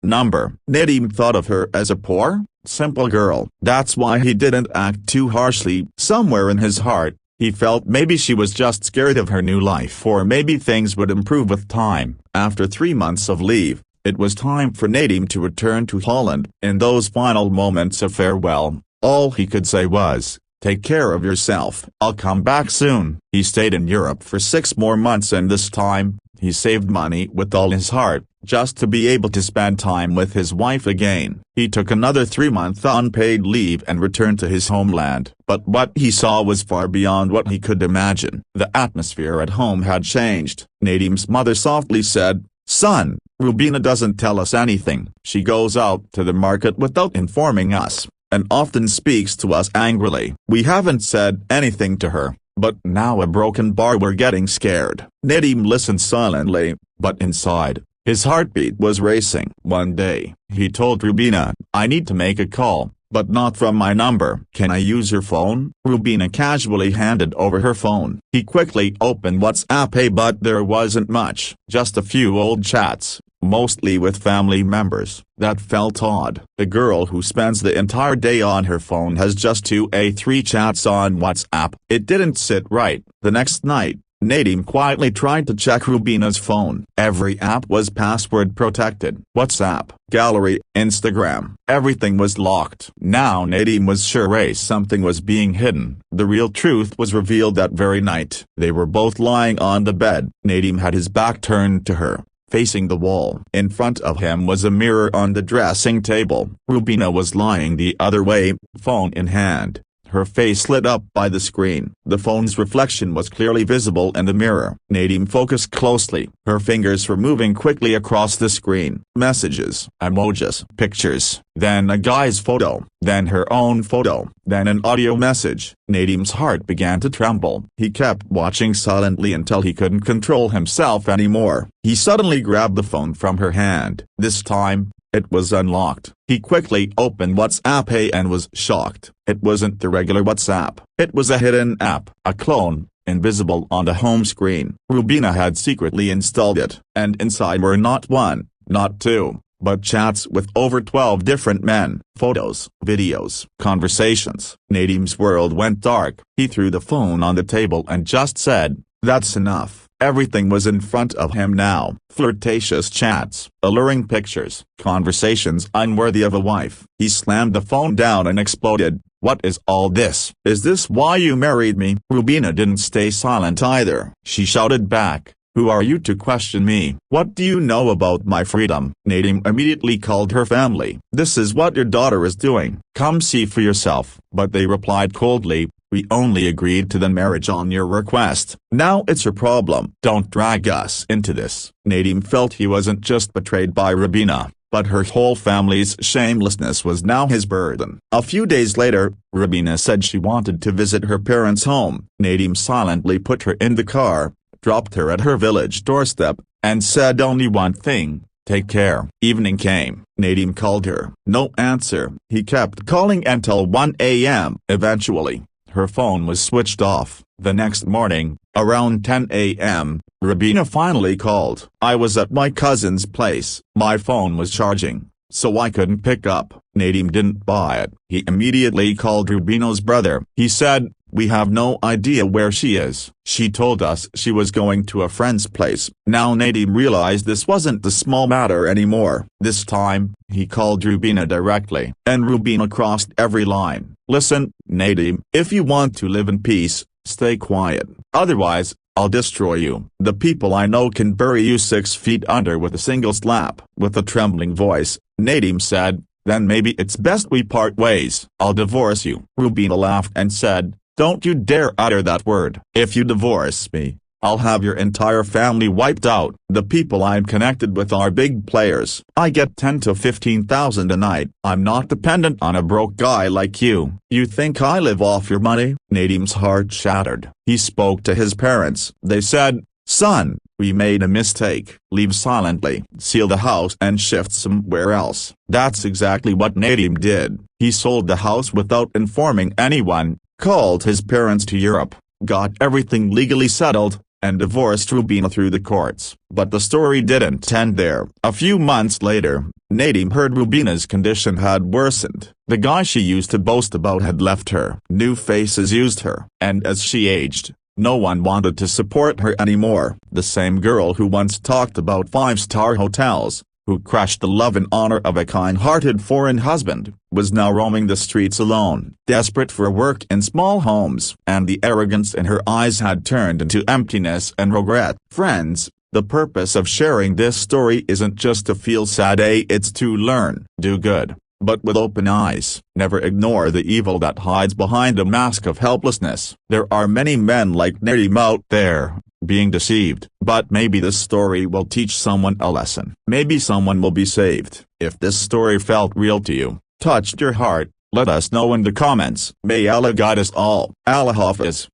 number. Nadeem thought of her as a poor, simple girl. That's why he didn't act too harshly. Somewhere in his heart, he felt maybe she was just scared of her new life, or maybe things would improve with time. After 3 months of leave, it was time for Nadeem to return to Holland. In those final moments of farewell, all he could say was, "Take care of yourself. I'll come back soon." He stayed in Europe for 6 more months, and this time, he saved money with all his heart, just to be able to spend time with his wife again. He took another 3-month unpaid leave and returned to his homeland. But what he saw was far beyond what he could imagine. The atmosphere at home had changed. Nadeem's mother softly said, "Son, Rubina doesn't tell us anything. She goes out to the market without informing us, and often speaks to us angrily. We haven't said anything to her, but now a broken bar, we're getting scared." Nadeem listened silently, but inside, his heartbeat was racing. One day, he told Rubina, "I need to make a call, but not from my number. Can I use your phone?" Rubina casually handed over her phone. He quickly opened WhatsApp, but there wasn't much, just a few old chats, mostly with family members. That felt odd. The girl who spends the entire day on her phone has just 2 or 3 chats on WhatsApp. It didn't sit right. The next night, Nadeem quietly tried to check Rubina's phone. Every app was password protected. WhatsApp, Gallery, Instagram, everything was locked. Now Nadeem was sure something was being hidden. The real truth was revealed that very night. They were both lying on the bed. Nadeem had his back turned to her, facing the wall. In front of him was a mirror on the dressing table. Rubina was lying the other way, phone in hand, her face lit up by the screen. The phone's reflection was clearly visible in the mirror. Nadeem focused closely. Her fingers were moving quickly across the screen. Messages, emojis, pictures, then a guy's photo, then her own photo, then an audio message. Nadeem's heart began to tremble. He kept watching silently until he couldn't control himself anymore. He suddenly grabbed the phone from her hand. This time, it was unlocked. He quickly opened WhatsApp and was shocked. It wasn't the regular WhatsApp. It was a hidden app, a clone, invisible on the home screen. Rubina had secretly installed it, and inside were not 1, not 2, but chats with over 12 different men, photos, videos, conversations. Nadeem's world went dark. He threw the phone on the table and just said, "That's enough." Everything was in front of him now. Flirtatious chats, alluring pictures, conversations unworthy of a wife. He slammed the phone down and exploded. "What is all this? Is this why you married me?" Rubina didn't stay silent either. She shouted back, "Who are you to question me? What do you know about my freedom?" Nadeem immediately called her family. "This is what your daughter is doing. Come see for yourself." But they replied coldly, "We only agreed to the marriage on your request. Now it's your problem. Don't drag us into this." Nadeem felt he wasn't just betrayed by Rubina, but her whole family's shamelessness was now his burden. A few days later, Rubina said she wanted to visit her parents' home. Nadeem silently put her in the car, dropped her at her village doorstep, and said only one thing, "Take care." Evening came. Nadeem called her. No answer. He kept calling until 1 a.m. Eventually, her phone was switched off. The next morning, around 10 a.m., Rubina finally called. "I was at my cousin's place. My phone was charging, so I couldn't pick up." Nadeem didn't buy it. He immediately called Rubina's brother. He said, "We have no idea where she is. She told us she was going to a friend's place." Now Nadeem realized this wasn't a small matter anymore. This time, he called Rubina directly, and Rubina crossed every line. "Listen, Nadeem, if you want to live in peace, stay quiet. Otherwise, I'll destroy you. The people I know can bury you 6 feet under with a single slap." With a trembling voice, Nadeem said, "Then maybe it's best we part ways. I'll divorce you." Rubina laughed and said, "Don't you dare utter that word. If you divorce me, I'll have your entire family wiped out. The people I'm connected with are big players. I get 10 to 15,000 a night. I'm not dependent on a broke guy like you. You think I live off your money?" Nadeem's heart shattered. He spoke to his parents. They said, "Son, we made a mistake. Leave silently. Seal the house and shift somewhere else." That's exactly what Nadeem did. He sold the house without informing anyone, called his parents to Europe, got everything legally settled, and divorced Rubina through the courts. But the story didn't end there. A few months later, Nadeem heard Rubina's condition had worsened. The guy she used to boast about had left her. New faces used her, and as she aged, no one wanted to support her anymore. The same girl who once talked about five-star hotels, who crushed the love and honor of a kind-hearted foreign husband, was now roaming the streets alone, desperate for work in small homes. And the arrogance in her eyes had turned into emptiness and regret. Friends, the purpose of sharing this story isn't just to feel sad, it's to learn. Do good, but with open eyes. Never ignore the evil that hides behind a mask of helplessness. There are many men like Nadeem out there, being deceived. But maybe this story will teach someone a lesson. Maybe someone will be saved. If this story felt real to you, touched your heart, let us know in the comments. May Allah guide us all. Allah Hafiz.